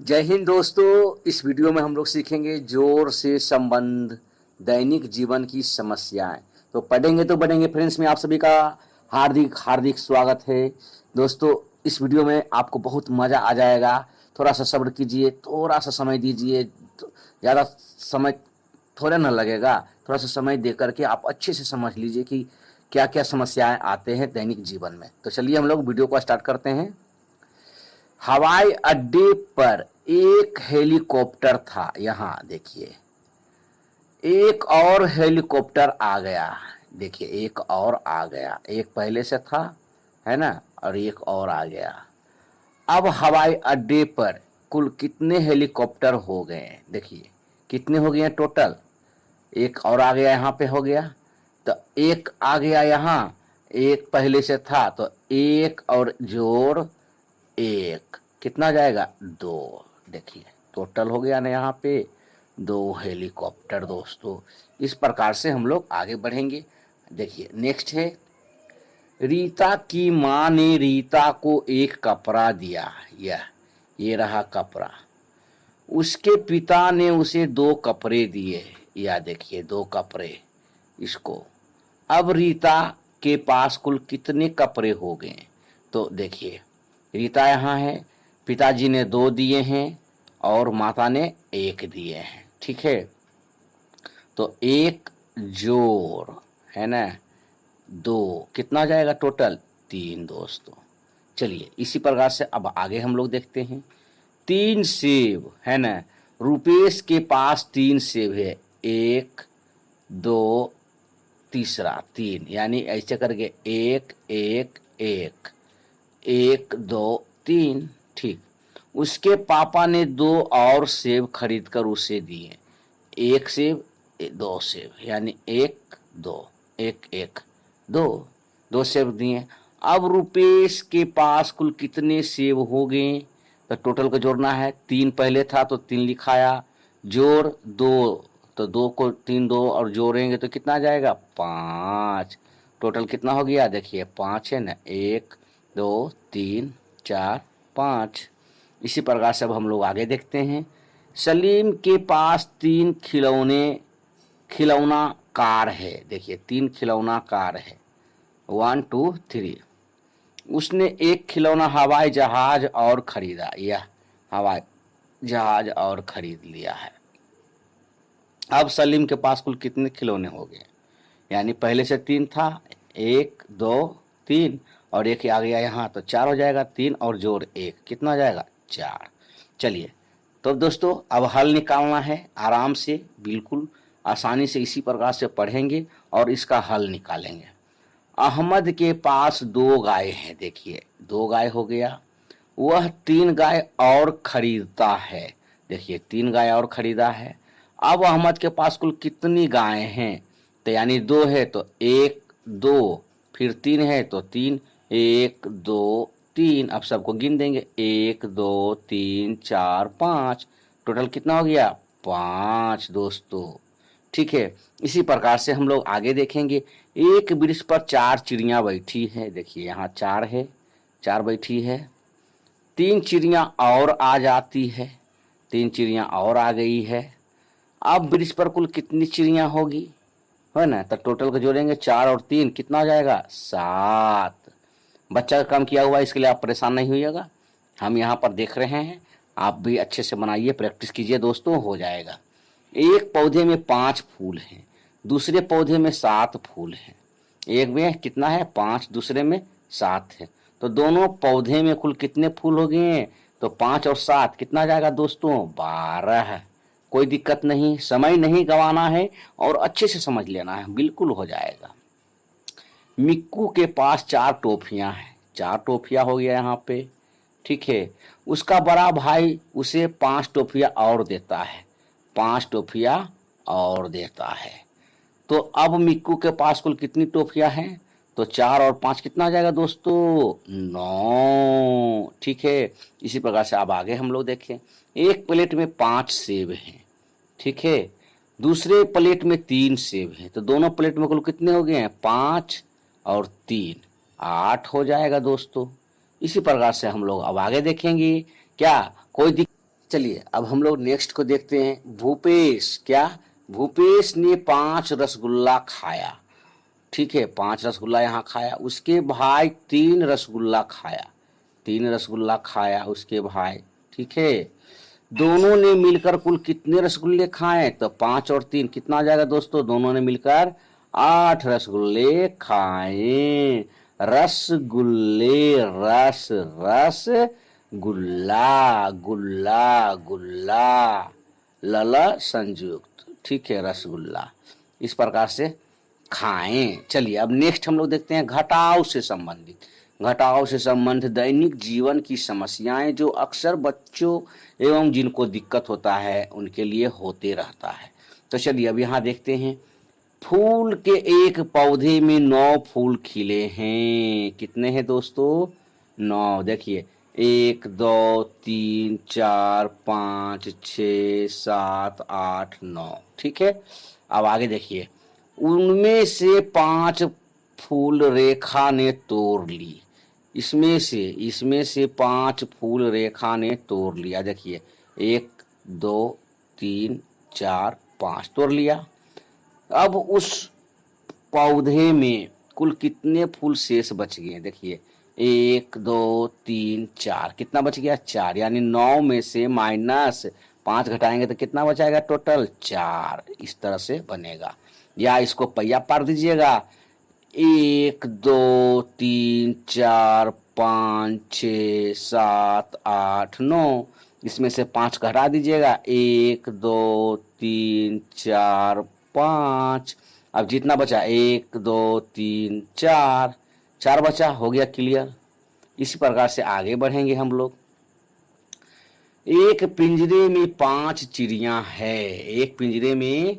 जय हिंद दोस्तों। इस वीडियो में हम लोग सीखेंगे जोर से संबंध दैनिक जीवन की समस्याएं। तो पढ़ेंगे तो बढ़ेंगे फ्रेंड्स में आप सभी का हार्दिक हार्दिक स्वागत है। दोस्तों इस वीडियो में आपको बहुत मज़ा आ जाएगा। थोड़ा सा सब्र कीजिए, थोड़ा सा समय दीजिए। ज़्यादा समय थोड़ा ना लगेगा। थोड़ा सा समय दे करके आप अच्छे से समझ लीजिए कि क्या क्या समस्याएं आते हैं दैनिक जीवन में। तो चलिए हम लोग वीडियो को स्टार्ट करते हैं। हवाई अड्डे पर एक हेलीकॉप्टर था। यहाँ देखिए, एक और हेलीकॉप्टर आ गया। देखिए एक और आ गया, एक पहले से था, है ना, और एक और आ गया। अब हवाई अड्डे पर कुल कितने हेलीकॉप्टर हो गए? देखिए कितने हो गए टोटल। एक और आ गया, यहाँ पे हो गया, तो एक आ गया यहाँ, एक पहले से था, तो एक और जोड़ एक कितना जाएगा? दो। देखिए टोटल हो गया ना यहाँ पे दो हेलीकॉप्टर। दोस्तों इस प्रकार से हम लोग आगे बढ़ेंगे। देखिए नेक्स्ट है, रीता की माँ ने रीता को एक कपड़ा दिया। ये रहा कपड़ा। उसके पिता ने उसे दो कपड़े दिए। या देखिए दो कपड़े इसको। अब रीता के पास कुल कितने कपड़े हो गए? तो देखिए रीता यहाँ है, पिताजी ने दो दिए हैं और माता ने एक दिए हैं। ठीक है, तो एक जोड़ है ना दो कितना जाएगा टोटल? तीन। दोस्तों चलिए इसी प्रकार से अब आगे हम लोग देखते हैं। तीन सेब है ना, रुपेश के पास तीन सेब है। एक दो तीसरा तीन, यानी ऐसे करके एक एक एक एक दो तीन। ठीक, उसके पापा ने दो और सेब खरीद कर उसे दिए। एक सेब दो सेब, यानी एक दो एक एक दो, दो सेब दिए। अब रुपेश के पास कुल कितने सेब हो गए? तो टोटल को जोड़ना है। तीन पहले था तो तीन लिखाया, जोड़ दो, तो दो को तीन दो और जोड़ेंगे तो कितना जाएगा? पाँच। टोटल कितना हो गया? देखिए पाँच है ना, एक दो तीन चार पाँच। इसी प्रकार से अब हम लोग आगे देखते हैं। सलीम के पास तीन खिलौना कार है। देखिए तीन खिलौना कार है, वन टू थ्री। उसने एक खिलौना हवाई जहाज और खरीदा। यह हवाई जहाज और खरीद लिया है। अब सलीम के पास कुल कितने खिलौने हो गए? यानी पहले से तीन था, एक दो तीन और एक आ गया यहाँ, तो चार हो जाएगा। तीन और जोड़ एक कितना हो जाएगा? चार। चलिए तो दोस्तों अब हल निकालना है। आराम से बिल्कुल आसानी से इसी प्रकार से पढ़ेंगे और इसका हल निकालेंगे। अहमद के पास दो गाय हैं। देखिए दो गाय हो गया, वह तीन गाय और खरीदता है। देखिए तीन गाय और खरीदा है। अब अहमद के पास कुल कितनी गाय हैं? तो यानी दो है तो एक दो, फिर तीन है तो तीन, एक दो तीन। अब सबको गिन देंगे, एक दो तीन चार पाँच। टोटल कितना हो गया? पाँच। दोस्तों ठीक है, इसी प्रकार से हम लोग आगे देखेंगे। एक वृक्ष पर चार चिड़िया बैठी है। देखिए यहाँ चार है, चार बैठी है। तीन चिड़िया और आ जाती है, तीन चिड़िया और आ गई है। अब वृक्ष पर कुल कितनी चिड़िया होगी? है ना, तो टोटल को जोड़ेंगे, चार और तीन कितना हो जाएगा? सात। बच्चा का काम किया हुआ, इसके लिए आप परेशान नहीं होइएगा। हम यहाँ पर देख रहे हैं, आप भी अच्छे से बनाइए, प्रैक्टिस कीजिए दोस्तों, हो जाएगा। एक पौधे में पांच फूल हैं, दूसरे पौधे में सात फूल हैं। एक में कितना है? पांच, दूसरे में सात है। तो दोनों पौधे में कुल कितने फूल हो गए हैं? तो पांच और सात कितना जाएगा दोस्तों? 12। कोई दिक्कत नहीं, समय नहीं गंवाना है और अच्छे से समझ लेना है, बिल्कुल हो जाएगा। मिक्कू के पास चार टोफियां हैं। चार टोफियां हो गया यहाँ पे। ठीक है, उसका बड़ा भाई उसे पांच टोफियां और देता है, पांच टोफियां और देता है। तो अब मिक्कू के पास कुल कितनी टोफियां हैं? तो चार और पांच कितना आ जाएगा दोस्तों? 9। ठीक है, इसी प्रकार से अब आगे हम लोग देखें। एक प्लेट में पांच सेब हैं। ठीक है, दूसरे प्लेट में तीन सेब हैं, तो दोनों प्लेट में कुल कितने हो गए हैं? पांच और तीन, आठ हो जाएगा दोस्तों। इसी प्रकार से हम लोग अब आगे देखेंगे। क्या कोई चलिए अब हम लोग नेक्स्ट को देखते हैं। भूपेश, क्या भूपेश ने 5 रसगुल्ला खाया। ठीक है, 5 रसगुल्ला यहाँ खाया। उसके भाई 3 रसगुल्ला खाया। 3 रसगुल्ला खाया उसके भाई। ठीक है, दोनों ने मिलकर कुल कितने रसगुल्ले खाए? तो 5 और 3 कितना आ जाएगा दोस्तों? दोनों ने मिलकर 8 रसगुल्ले खाए। रसगुल्ले, रस रस गुल्ला, गुल्ला गुल्ला, लला संयुक्त। ठीक है, रसगुल्ला। इस प्रकार से खाएं। चलिए अब नेक्स्ट हम लोग देखते हैं घटाव से संबंधित। घटाव से संबंधित दैनिक जीवन की समस्याएं जो अक्सर बच्चों एवं जिनको दिक्कत होता है उनके लिए होते रहता है। तो चलिए अब यहाँ देखते हैं। फूल के एक पौधे में 9 फूल खिले हैं। कितने हैं दोस्तों? 9। देखिए 1 2 3 4 5 6 7 8 9। ठीक है, अब आगे देखिए। उनमें से 5 फूल रेखा ने तोड़ ली। इसमें से 5 फूल रेखा ने तोड़ लिया। देखिए 1 2 3 4 5 तोड़ लिया। अब उस पौधे में कुल कितने फूल शेष बच गए? देखिए 1 2 3 4, कितना बच गया? 4। यानी 9 में से माइनस 5 घटाएंगे तो कितना बचाएगा? टोटल 4। इस तरह से बनेगा, या इसको पहिया पार दीजिएगा। 1 2 3 4 5 6 7 8 9, इसमें से 5 घटा दीजिएगा। 1 2 3 4 5। अब जितना बचा 1 2 3 4, 4 बचा, हो गया क्लियर। इसी प्रकार से आगे बढ़ेंगे हम लोग। एक पिंजरे में 5 चिड़िया है। एक पिंजरे में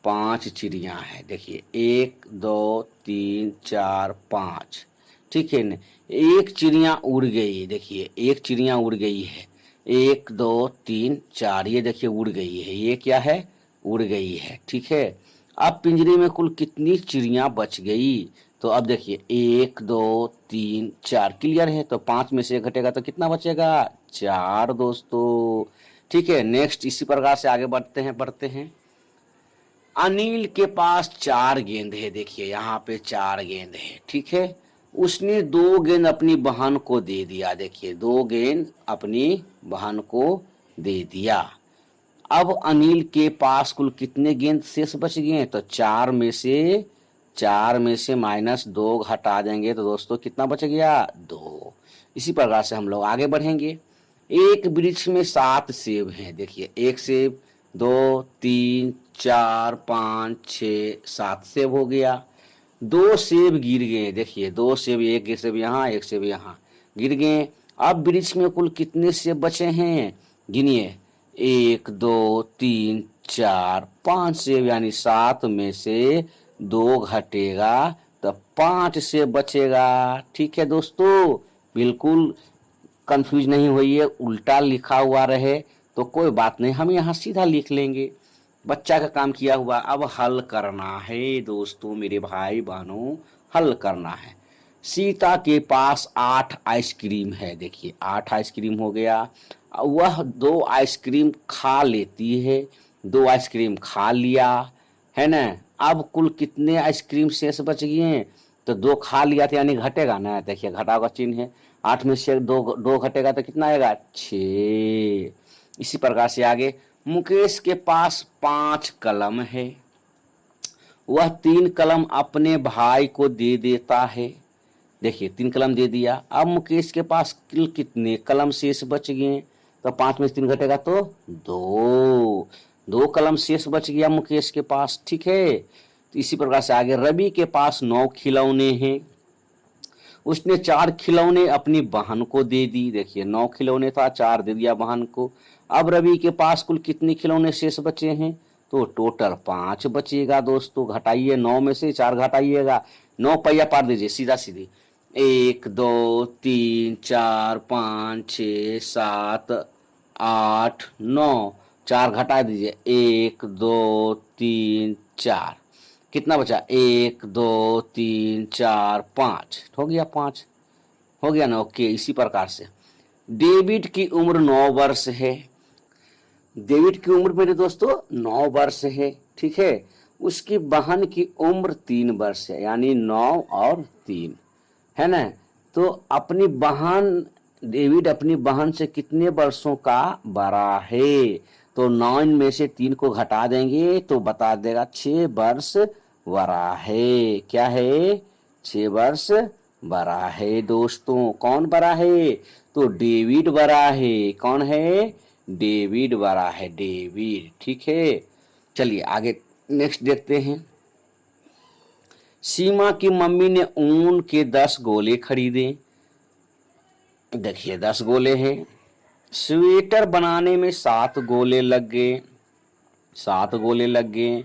5 चिड़िया है। देखिए 1 2 3 4 5। ठीक है न, एक चिड़िया उड़ गई। देखिए एक चिड़िया उड़ गई है। 1 2 3 4, ये देखिए उड़ गई है। ये क्या है? उड़ गई है। ठीक है, अब पिंजरे में कुल कितनी चिड़िया बच गई? तो अब देखिए 1 2 3 4 क्लियर है। तो 5 में से 1 घटेगा तो कितना बचेगा? 4 दोस्तों। ठीक है, नेक्स्ट इसी प्रकार से आगे बढ़ते हैं। अनिल के पास 4 गेंद है। देखिए यहाँ पे 4 गेंद है। ठीक है, उसने 2 गेंद अपनी बहन को दे दिया। देखिए 2 गेंद अपनी बहन को दे दिया। अब अनिल के पास कुल कितने गेंद शेष बच गए? तो 4 में से माइनस 2 घटा देंगे तो दोस्तों कितना बच गया? 2। इसी प्रकार से हम लोग आगे बढ़ेंगे। एक वृक्ष में 7 सेब हैं। देखिए 1 सेब, 2 3 4 5 6 7 सेब हो गया। 2 सेब गिर गए। देखिए 2 सेब, एक सेब यहाँ, एक सेब यहाँ गिर गए। अब वृक्ष में कुल कितने सेब बचे हैं? गिनिए 1 2 3 4 5 सेब, यानी 7 में से 2 घटेगा तो 5 सेब बचेगा। ठीक है दोस्तों, बिल्कुल कंफ्यूज नहीं होइए। उल्टा लिखा हुआ रहे तो कोई बात नहीं, हम यहाँ सीधा लिख लेंगे। बच्चा का काम किया हुआ। अब हल करना है दोस्तों, मेरे भाई बहनों, हल करना है। सीता के पास 8 आइसक्रीम है। देखिए 8 आइसक्रीम हो गया। वह 2 आइसक्रीम खा लेती है। 2 आइसक्रीम खा लिया है ना। अब कुल कितने आइसक्रीम शेष बच गए हैं? तो 2 खा लिया था, यानी घटेगा ना। देखिए घटाव का चिन्ह है। 8 में से 2 घटेगा तो कितना आएगा? 6। इसी प्रकार से आगे। मुकेश के पास 5 कलम है। वह 3 कलम अपने भाई को दे देता है। देखिए 3 कलम दे दिया। अब मुकेश के पास कितने कलम शेष बच गए? तो 5 में से 3 घटेगा तो 2 कलम शेष बच गया मुकेश के पास। ठीक है, तो इसी प्रकार से आगे। रवि के पास 9 खिलौने हैं। उसने 4 खिलौने अपनी बहन को दे दी। देखिए 9 खिलौने था, 4 दे दिया बहन को। अब रवि के पास कुल कितने खिलौने शेष बचे हैं? तो टोटल 5 बचेगा दोस्तों। घटाइए 9 में से 4 घटाइएगा। 9 पहिया पार दीजिए सीधा सीधी। 1 2 3 4 5 6 7 8 9, 4 घटा दीजिए। 1 2 3 4, कितना बचा? 1 2 3 4 5, हो गया 5, हो गया ना। ओके, इसी प्रकार से डेविड की उम्र 9 वर्ष है। डेविड की उम्र मेरे दोस्तों 9 वर्ष है, ठीक है। उसकी बहन की उम्र 3 वर्ष है, यानी 9 और 3, है ना। तो अपनी बहन, डेविड अपनी बहन से कितने वर्षों का बड़ा है? तो 9 में से 3 को घटा देंगे तो बता देगा 6 वर्ष बड़ा है। क्या है? 6 वर्ष बड़ा है दोस्तों। कौन बड़ा है? तो डेविड बड़ा है। कौन है? डेविड बड़ा है, डेविड, ठीक है। चलिए आगे नेक्स्ट देखते हैं। सीमा की मम्मी ने ऊन के 10 गोले खरीदे। देखिए 10 गोले हैं। स्वेटर बनाने में 7 गोले लग गए, 7 गोले लग गए।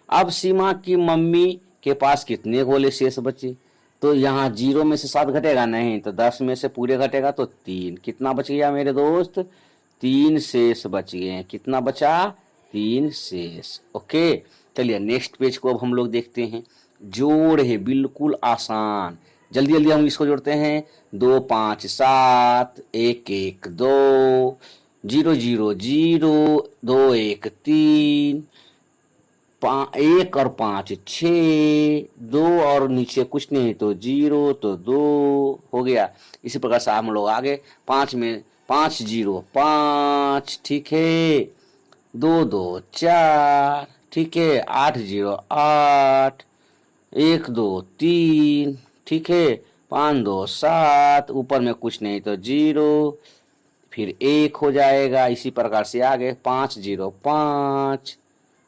अब सीमा की मम्मी के पास कितने गोले शेष बचे? तो यहाँ 0 में से 7 घटेगा नहीं, तो 10 में से पूरे घटेगा तो 3। कितना बच गया मेरे दोस्त? 3 शेष बच गए। कितना बचा? 3 शेष। ओके, चलिए नेक्स्ट पेज को अब हम लोग देखते हैं। जोड़ है, बिल्कुल आसान। जल्दी जल्दी हम इसको जोड़ते हैं। 2 5 7, 1 1 2, 0 0 0, 2 1 3, 1 और 5 6, 2 और नीचे कुछ नहीं तो 0 तो 2 हो गया। इसी प्रकार से हम लोग आगे 5 में 5 0 5, ठीक है। 2 2 4, ठीक है। 8 0 8, 1 2 3, ठीक है। 5 2 7, ऊपर में कुछ नहीं तो 0, फिर 1 हो जाएगा। इसी प्रकार से आगे 5 0 5,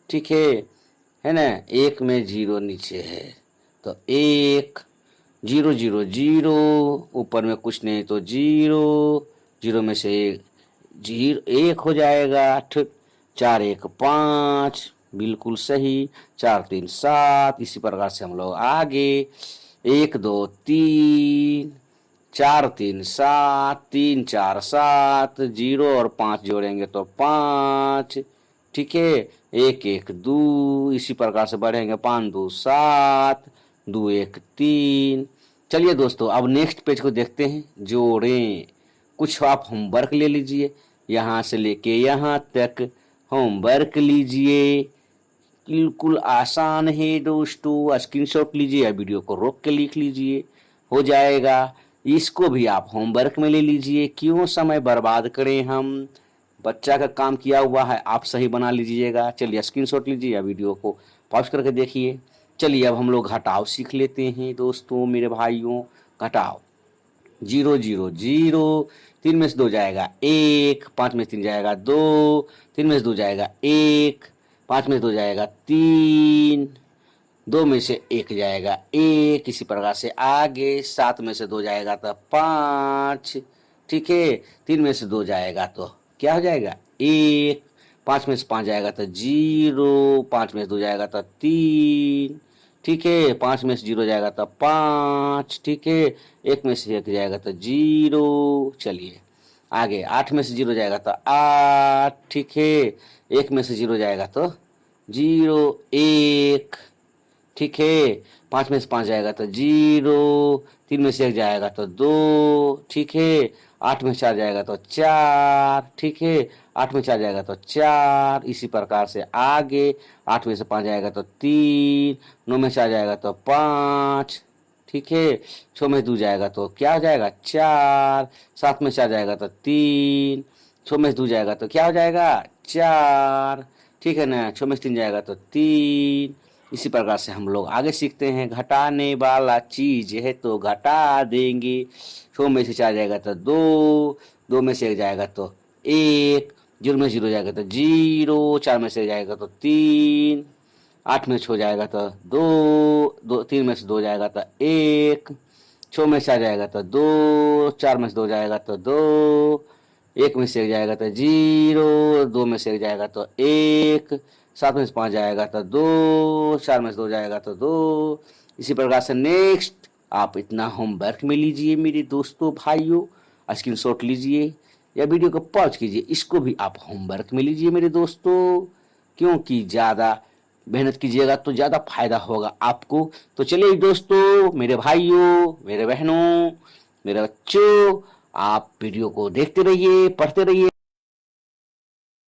ठीक है ना। 1 में 0 नीचे है तो 1, 0 0 0, ऊपर में कुछ नहीं तो 0, 0 में से 1 हो जाएगा। ठीक, 4 1 5, बिल्कुल सही। 4 3 7, इसी प्रकार से हम लोग आगे 1 2 3, 4 3 7, 3 4 7, 0 और 5 जोड़ेंगे तो 5, ठीक है। 1 1 2, इसी प्रकार से बढ़ेंगे। 5 2 7, 2 1 3। चलिए दोस्तों अब नेक्स्ट पेज को देखते हैं। जोड़ें। कुछ आप होमवर्क ले लीजिए, यहाँ से लेके यहाँ तक होमवर्क लीजिए। बिल्कुल आसान है दोस्तों। स्क्रीनशॉट लीजिए या वीडियो को रोक के लिख लीजिए, हो जाएगा। इसको भी आप होमवर्क में ले लीजिए। क्यों समय बर्बाद करें हम? बच्चा का काम किया हुआ है, आप सही बना लीजिएगा। चलिए स्क्रीनशॉट लीजिए या वीडियो को पॉज करके देखिए। चलिए अब हम लोग घटाव सीख लेते हैं दोस्तों, मेरे भाइयों। घटाव 0 0 0, 3 में से 2 जाएगा 1, 5 में से 3 जाएगा 2, 3 में से 2 जाएगा 1, 5 में से 2 जाएगा 3, 2 में से 1 जाएगा 1। इसी प्रकार से आगे 7 में से 2 जाएगा तो 5, ठीक है। 3 में से 2 जाएगा तो क्या हो जाएगा? 1, 5 में से 5 जाएगा तो 0, 5 में से 2 जाएगा तो 3, ठीक है। 5 में से 0 जाएगा तो 5, ठीक है। 1 में से 1 जाएगा तो 0। चलिए आगे 8 में से 0 जाएगा तो 8, ठीक है। 1 में से 0 जाएगा तो 0 1, ठीक है। 5 में से 5 जाएगा तो 0, 3 में से 1 जाएगा तो 2, ठीक है। 8 में 4 जाएगा तो 4, ठीक है। 8 में 4 जाएगा तो 4। इसी प्रकार से आगे 8 में से 5 जाएगा तो 3, 9 में 4 जाएगा तो 5, ठीक है। 6 में 2 जाएगा तो क्या हो जाएगा? 4, 7 में 4 जाएगा तो 3, 6 में 2 जाएगा तो क्या हो जाएगा? 4, ठीक है ना। 6 में 3 जाएगा तो 3। इसी प्रकार से हम लोग आगे सीखते हैं। घटाने वाला चीज है तो घटा देंगे। 6 में से 4 जाएगा तो 2, 2 में से 1 जाएगा तो 1, 0 में 0 जाएगा तो 0, 4 में से जाएगा तो 3, 8 में 6 जाएगा तो 2, 3 में से 2 जाएगा तो 1, 6 में से 4 जाएगा तो 2, 4 में से 2 जाएगा तो 2, 1 में से 1 जाएगा तो 0, 2 में से 1 जाएगा तो 1, 7 में से 5 जाएगा तो 2, 4 में से 2 जाएगा तो 2। इसी प्रकार से नेक्स्ट आप इतना होमवर्क में लीजिए मेरे दोस्तों भाइयों। स्क्रीनशॉट लीजिए या वीडियो को पॉज कीजिए, इसको भी आप होमवर्क में लीजिए मेरे दोस्तों, क्योंकि ज़्यादा मेहनत कीजिएगा तो ज़्यादा फायदा होगा आपको। तो चलिए दोस्तों, मेरे भाइयों, मेरे बहनों, मेरे बच्चों, आप वीडियो को देखते रहिए, पढ़ते रहिए।